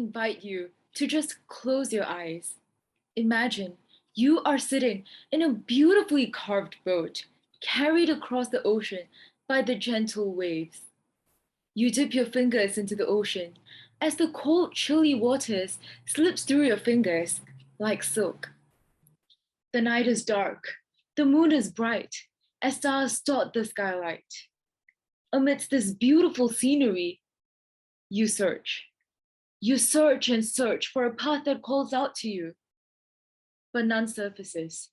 invite you to just close your eyes. Imagine you are sitting in a beautifully carved boat, carried across the ocean by the gentle waves. You dip your fingers into the ocean as the cold, chilly waters slips through your fingers like silk. The night is dark, the moon is bright, as stars dot the skylight. Amidst this beautiful scenery, you search. You search and search for a path that calls out to you, but none surfaces.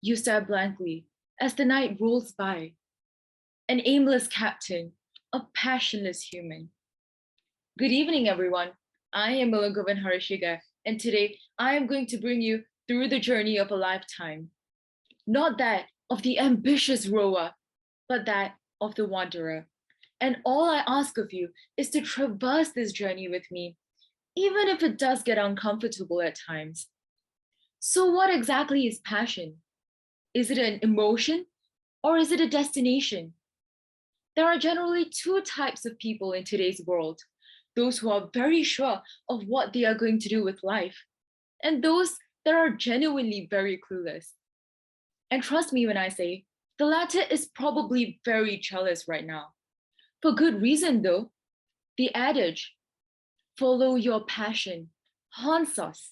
You stare blankly as the night rolls by. An aimless captain, a passionless human. Good evening, everyone. I am Ilangovan Harishiga, and today I am going to bring you through the journey of a lifetime. Not that of the ambitious rower, but that of the wanderer. And all I ask of you is to traverse this journey with me, even if it does get uncomfortable at times. So what exactly is passion? Is it an emotion or is it a destination? There are generally two types of people in today's world: those who are very sure of what they are going to do with life, and those that are genuinely very clueless. And trust me when I say, the latter is probably very jealous right now. For good reason though. The adage, follow your passion, haunts us.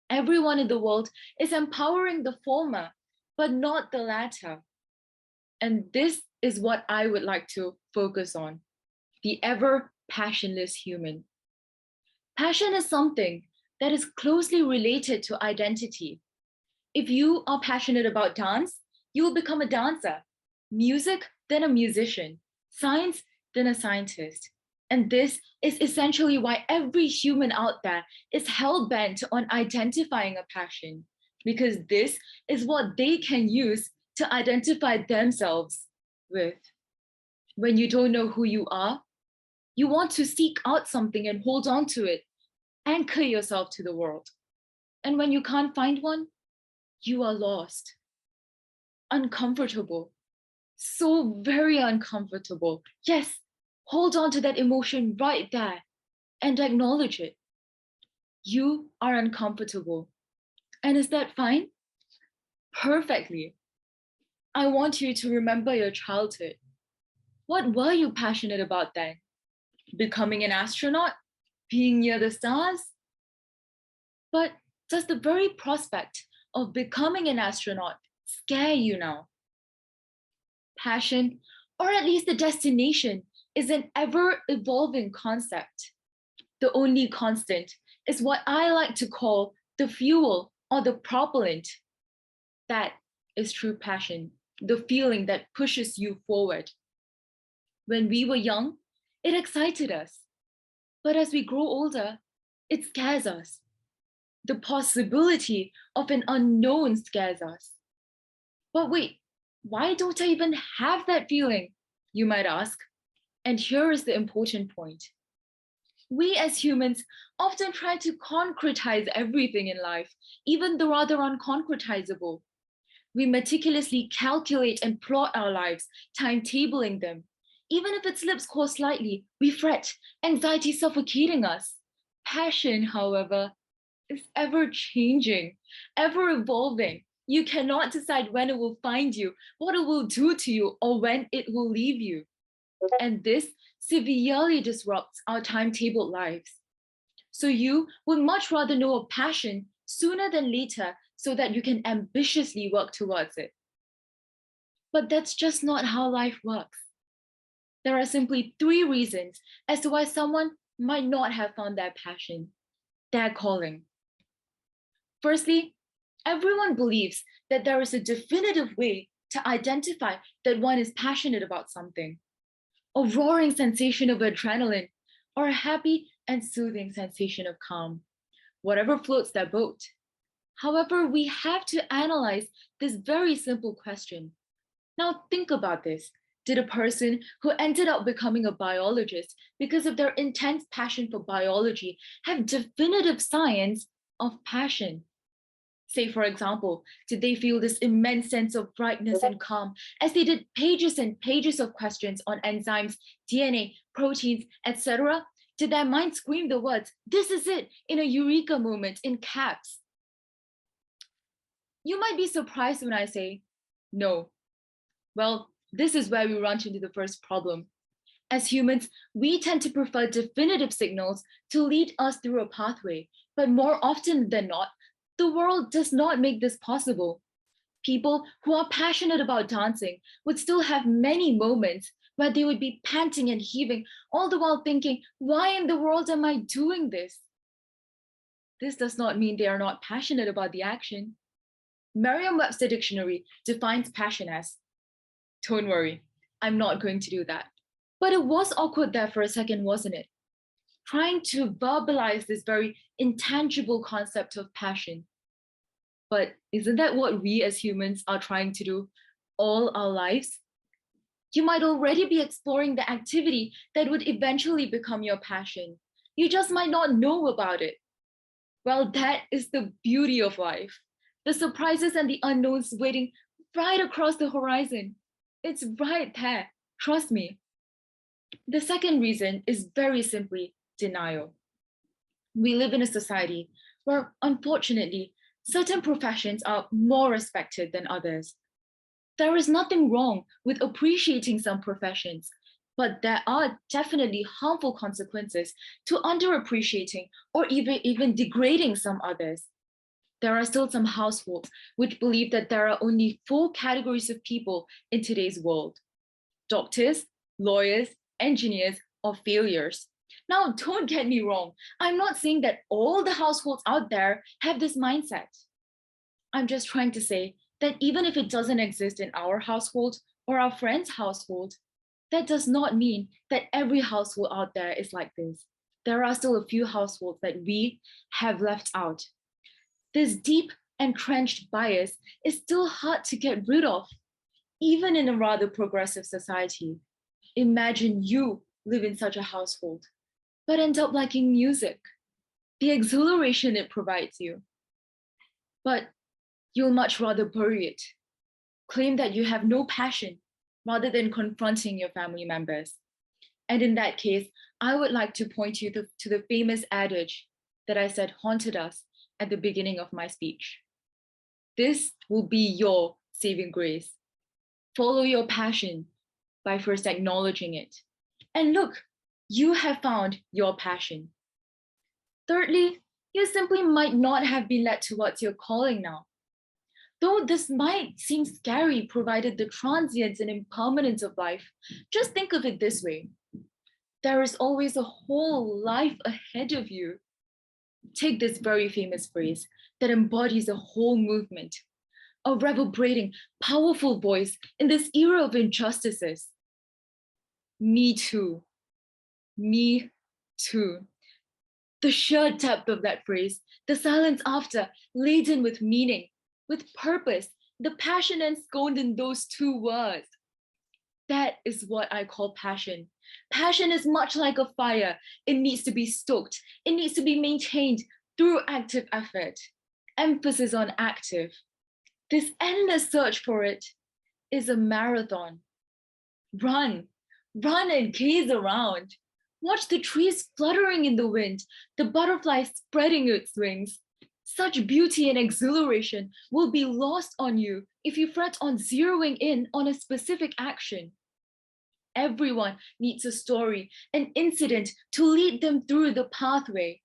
Everyone in the world is empowering the former, but not the latter. And this is what I would like to focus on: the ever passionless human. Passion is something that is closely related to identity. If you are passionate about dance, you will become a dancer. Music, then a musician. Science, then a scientist. And this is essentially why every human out there is hell-bent on identifying a passion, because this is what they can use to identify themselves with. When you don't know who you are, you want to seek out something and hold on to it, anchor yourself to the world. And when you can't find one, you are lost, uncomfortable, so very uncomfortable. Yes, hold on to that emotion right there and acknowledge it. You are uncomfortable. And is that fine? Perfectly. I want you to remember your childhood. What were you passionate about then? Becoming an astronaut? Being near the stars? But does the very prospect of becoming an astronaut scare you now? Passion, or at least the destination, is an ever-evolving concept. The only constant is what I like to call the fuel or the propellant. That is true passion, the feeling that pushes you forward. When we were young, it excited us. But as we grow older, it scares us. The possibility of an unknown scares us. But wait, why don't I even have that feeling? You might ask. And here is the important point. We as humans often try to concretize everything in life, even the rather unconcretizable. We meticulously calculate and plot our lives, timetabling them. Even if it slips course slightly, we fret, anxiety suffocating us. Passion, however, is ever changing, ever evolving. You cannot decide when it will find you, what it will do to you, or when it will leave you. And this severely disrupts our timetabled lives. So you would much rather know a passion sooner than later so that you can ambitiously work towards it. But that's just not how life works. There are simply three reasons as to why someone might not have found their passion, their calling. Firstly, everyone believes that there is a definitive way to identify that one is passionate about something: a roaring sensation of adrenaline, or a happy and soothing sensation of calm, whatever floats their boat. However, we have to analyze this very simple question. Now think about this. Did a person who ended up becoming a biologist because of their intense passion for biology have definitive signs of passion? Say, for example, did they feel this immense sense of brightness and calm as they did pages and pages of questions on enzymes, DNA, proteins, etc., Did their mind scream the words, "This is it," in a eureka moment in caps? You might be surprised when I say no. Well, this is where we run into the first problem. As humans, we tend to prefer definitive signals to lead us through a pathway, but more often than not, the world does not make this possible. People who are passionate about dancing would still have many moments where they would be panting and heaving, all the while thinking, why in the world am I doing this? This does not mean they are not passionate about the action. Merriam-Webster Dictionary defines passion as, don't worry, I'm not going to do that. But it was awkward there for a second, wasn't it? Trying to verbalize this very intangible concept of passion. But isn't that what we as humans are trying to do all our lives? You might already be exploring the activity that would eventually become your passion. You just might not know about it. Well, that is the beauty of life. The surprises and the unknowns waiting right across the horizon. It's right there, trust me. The second reason is very simply denial. We live in a society where, unfortunately, certain professions are more respected than others. There is nothing wrong with appreciating some professions, but there are definitely harmful consequences to underappreciating or even degrading some others. There are still some households which believe that there are only 4 categories of people in today's world: doctors, lawyers, engineers, or failures. Now, don't get me wrong. I'm not saying that all the households out there have this mindset. I'm just trying to say that even if it doesn't exist in our household or our friend's household, that does not mean that every household out there is like this. There are still a few households that we have left out. This deep, entrenched bias is still hard to get rid of, even in a rather progressive society. Imagine you live in such a household, but end up liking music, the exhilaration it provides you. But you'll much rather bury it, claim that you have no passion rather than confronting your family members. And in that case, I would like to point you to the famous adage that I said haunted us at the beginning of my speech. This will be your saving grace. Follow your passion by first acknowledging it. And look, you have found your passion. Thirdly, you simply might not have been led towards your calling now. Though this might seem scary provided the transience and impermanence of life, just think of it this way. There is always a whole life ahead of you. Take this very famous phrase that embodies a whole movement, a reverberating, powerful voice in this era of injustices. Me too. Me too. The sheer depth of that phrase, the silence after, laden with meaning, with purpose, the passion ensconced in those 2 words. That is what I call passion. Passion is much like a fire. It needs to be stoked. It needs to be maintained through active effort. Emphasis on active. This endless search for it is a marathon. Run, run and gaze around. Watch the trees fluttering in the wind, the butterfly spreading its wings. Such beauty and exhilaration will be lost on you if you fret on zeroing in on a specific action. Everyone needs a story, an incident to lead them through the pathway.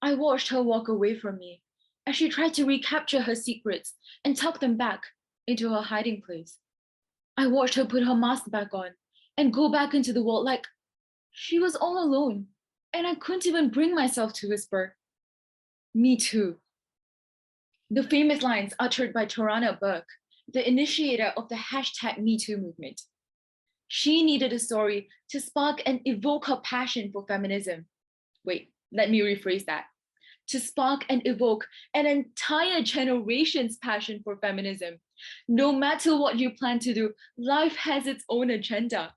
I watched her walk away from me as she tried to recapture her secrets and tuck them back into her hiding place. I watched her put her mask back on and go back into the world like she was all alone, and I couldn't even bring myself to whisper, "Me too." The famous lines uttered by Tarana Burke, the initiator of the #MeToo movement. She needed a story to spark and evoke her passion for feminism. Wait, let me rephrase that. To spark and evoke an entire generation's passion for feminism. No matter what you plan to do, life has its own agenda.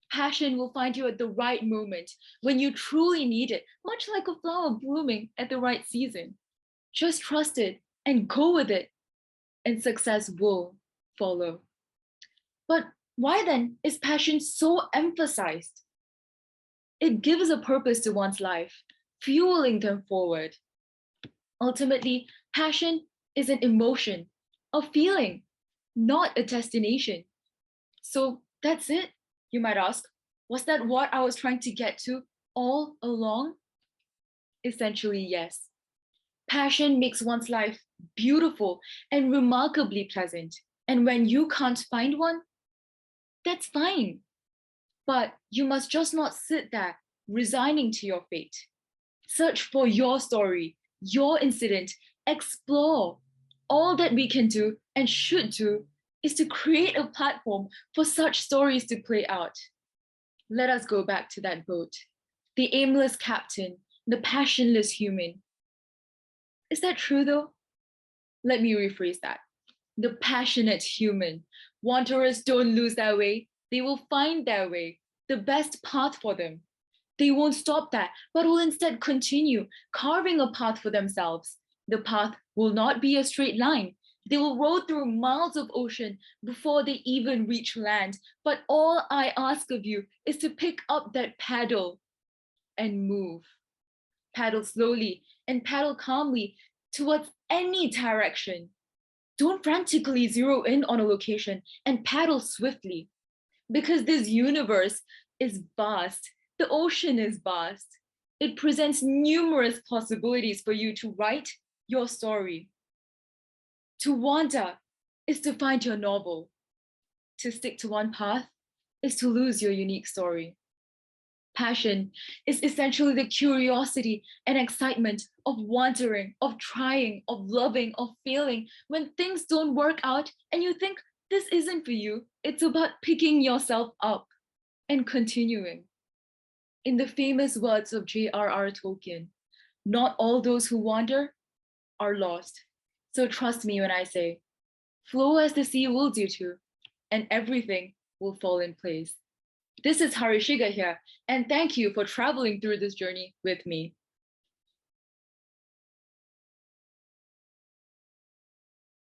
Passion will find you at the right moment when you truly need it, much like a flower blooming at the right season. Just trust it and go with it, and success will follow. But why then is passion so emphasized? It gives a purpose to one's life, fueling them forward. Ultimately, passion is an emotion, a feeling, not a destination. So that's it, you might ask. Was that what I was trying to get to all along? Essentially, yes. Passion makes one's life beautiful and remarkably pleasant. And when you can't find one, that's fine. But you must just not sit there resigning to your fate. Search for your story, your incident, explore. All that we can do and should do is to create a platform for such stories to play out. Let us go back to that boat. The aimless captain, the passionless human. Is that true though? Let me rephrase that. The passionate human. Wanderers don't lose their way, they will find their way, the best path for them. They won't stop that, but will instead continue carving a path for themselves. The path will not be a straight line. They will row through miles of ocean before they even reach land. But all I ask of you is to pick up that paddle and move. Paddle slowly and paddle calmly towards any direction. Don't frantically zero in on a location and paddle swiftly, because this universe is vast. The ocean is vast. It presents numerous possibilities for you to write your story. To wander is to find your novel. To stick to one path is to lose your unique story. Passion is essentially the curiosity and excitement of wandering, of trying, of loving, of failing when things don't work out and you think this isn't for you. It's about picking yourself up and continuing. In the famous words of J.R.R. Tolkien, not all those who wander are lost. So trust me when I say, flow as the sea will do to, and everything will fall in place. This is Harishiga here, and thank you for traveling through this journey with me.